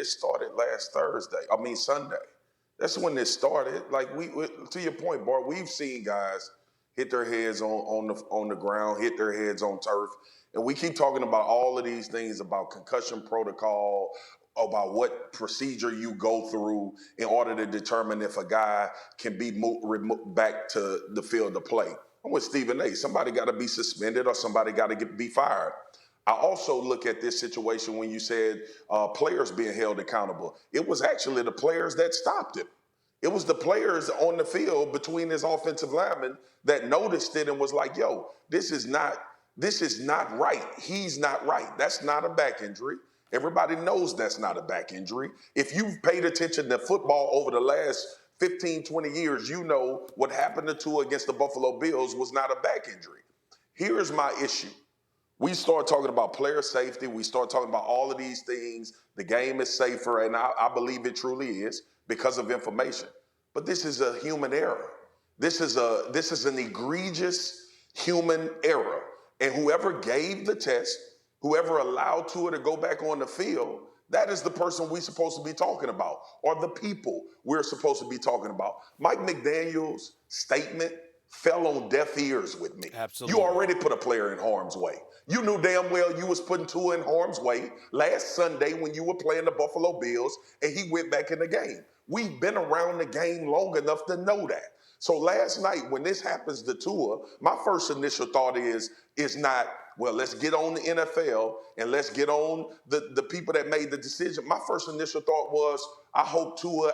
It started last Sunday. That's when it started. Like to your point, Bart, we've seen guys hit their heads on the ground, hit their heads on turf, and we keep talking about all of these things about concussion protocol, about what procedure you go through in order to determine if a guy can be moved back to the field to play. I'm with Stephen A. Somebody got to be suspended or somebody got to be fired. I also look at this situation when you said players being held accountable. It was actually the players that stopped him. It was the players on the field between his offensive linemen that noticed it and was like, yo, this is not right. He's not right. That's not a back injury. Everybody knows that's not a back injury. If you've paid attention to football over the last 15, 20 years, you know what happened to Tua against the Buffalo Bills was not a back injury. Here's my issue. We start talking about player safety. We start talking about all of these things. The game is safer, and I believe it truly is because of information. But this is a human error. This is an egregious human error. And whoever gave the test, whoever allowed Tua to go back on the field, that is the person we're supposed to be talking about, or the people we're supposed to be talking about. Mike McDaniel's statement fell on deaf ears with me. Absolutely. You already put a player in harm's way. You knew damn well you was putting Tua in harm's way last Sunday when you were playing the Buffalo Bills and he went back in the game. We've been around the game long enough to know that. So last night when this happens to Tua, my first initial thought is not, well, let's get on the NFL and let's get on the people that made the decision. My first initial thought was, I hope Tua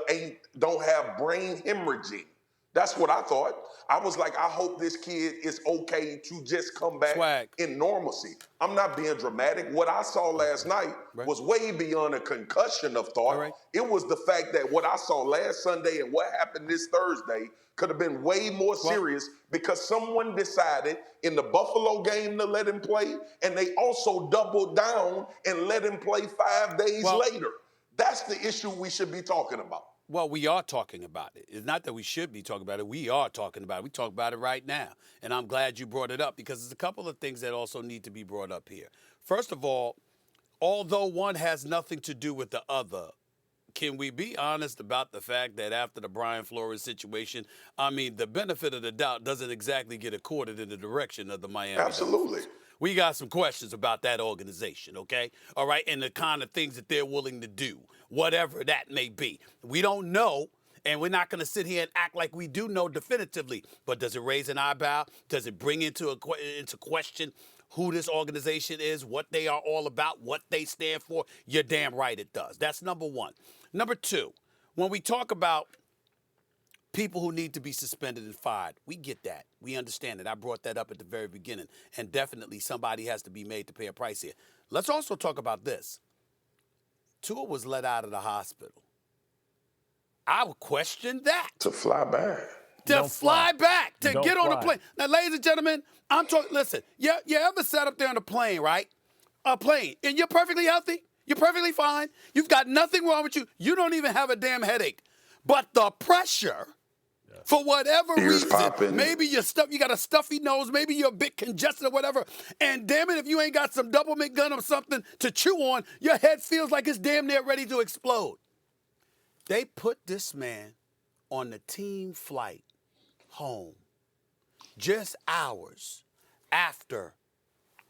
don't have brain hemorrhaging. That's what I thought. I was like, I hope this kid is okay to just come back in normalcy. I'm not being dramatic. What I saw last night was way beyond a concussion of thought. It was the fact that what I saw last Sunday and what happened this Thursday could have been way more serious because someone decided in the Buffalo game to let him play, and they also doubled down and let him play 5 days later. That's the issue we should be talking about. Well, we are talking about it. It's not that we should be talking about it. We are talking about it. We talk about it right now. And I'm glad you brought it up because there's a couple of things that also need to be brought up here. First of all, although one has nothing to do with the other, can we be honest about the fact that after the Brian Flores situation, I mean, the benefit of the doubt doesn't exactly get accorded in the direction of the Miami Absolutely. Dolphins. We got some questions about that organization, okay? All right, and the kind of things that they're willing to do, whatever that may be. We don't know, and we're not going to sit here and act like we do know definitively. But does it raise an eyebrow? Does it bring into question who this organization is, what they are all about, what they stand for? You're damn right it does. That's number one. Number two, when we talk about people who need to be suspended and fired, we get that. We understand it. I brought that up at the very beginning. And definitely somebody has to be made to pay a price here. Let's also talk about this. Tua was let out of the hospital. I would question that. To fly back. To fly back, to get on a plane. Now, ladies and gentlemen, I'm talking, listen, you ever sat up there on a plane, right? A plane, and you're perfectly healthy. You're perfectly fine. You've got nothing wrong with you. You don't even have a damn headache. But the pressure, for whatever reason, maybe you got a stuffy nose, maybe you're a bit congested or whatever, and damn it, if you ain't got some double McGun or something to chew on, your head feels like it's damn near ready to explode. They put this man on the team flight home just hours after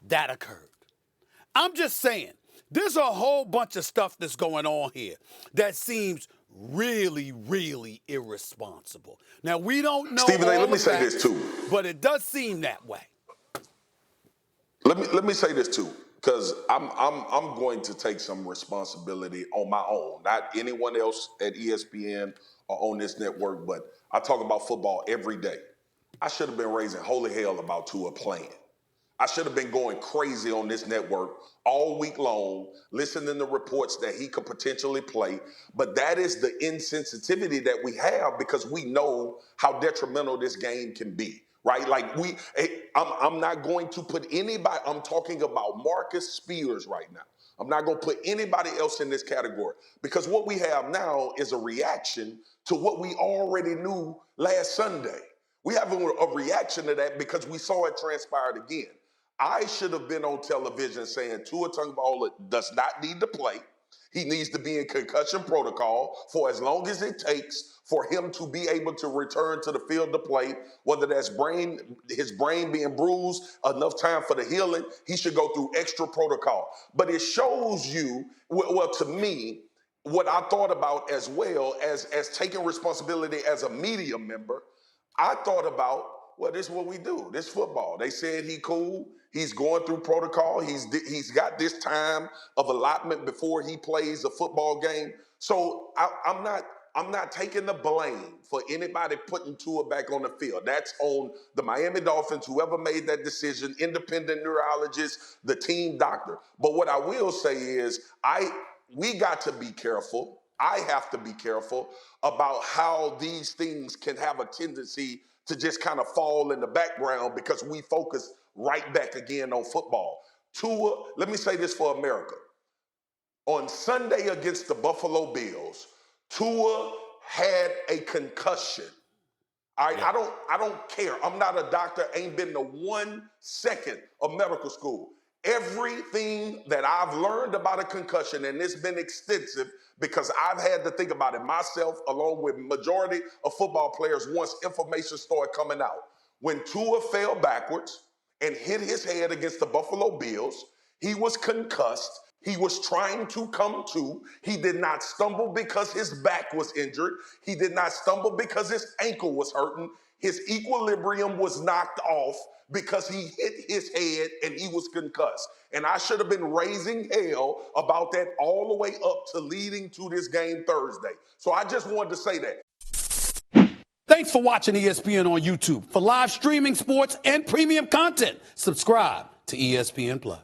that occurred. I'm just saying, there's a whole bunch of stuff that's going on here that seems really, really irresponsible. Now, we don't know Stephen A., let me say that, this too. But it does seem that way. Let me say this too, because I'm going to take some responsibility on my own, not anyone else at ESPN or on this network, but I talk about football every day. I should have been raising holy hell about Tua playing. I should have been going crazy on this network all week long, listening to reports that he could potentially play. But that is the insensitivity that we have because we know how detrimental this game can be, right? Like I'm not going to put anybody, I'm talking about Marcus Spears right now. I'm not going to put anybody else in this category because what we have now is a reaction to what we already knew last Sunday. We have a reaction to that because we saw it transpired again. I should have been on television saying Tua Tagovailoa does not need to play. He needs to be in concussion protocol for as long as it takes for him to be able to return to the field to play, whether that's his brain being bruised, enough time for the healing, he should go through extra protocol. But it shows you, well, to me, what I thought about as well as taking responsibility as a media member, I thought about, well, this is what we do. This football. They said he cool. He's going through protocol. He's got this time of allotment before he plays a football game. So I'm not taking the blame for anybody putting Tua back on the field. That's on the Miami Dolphins, whoever made that decision, independent neurologist, the team doctor. But what I will say is we got to be careful. I have to be careful about how these things can have a tendency to just kind of fall in the background because we focus right back again on football. Tua, let me say this for America. On Sunday against the Buffalo Bills, Tua had a concussion. All right, yeah. I don't care. I'm not a doctor, ain't been to 1 second of medical school. Everything that I've learned about a concussion, and it's been extensive because I've had to think about it myself, along with majority of football players once information started coming out. When Tua fell backwards and hit his head against the Buffalo Bills, he was concussed. He was trying to come to. He did not stumble because his back was injured. He did not stumble because his ankle was hurting. His equilibrium was knocked off because he hit his head and he was concussed. And I should have been raising hell about that all the way up to leading to this game Thursday. So I just wanted to say that. Thanks for watching ESPN on YouTube. For live streaming sports and premium content, subscribe to ESPN Plus.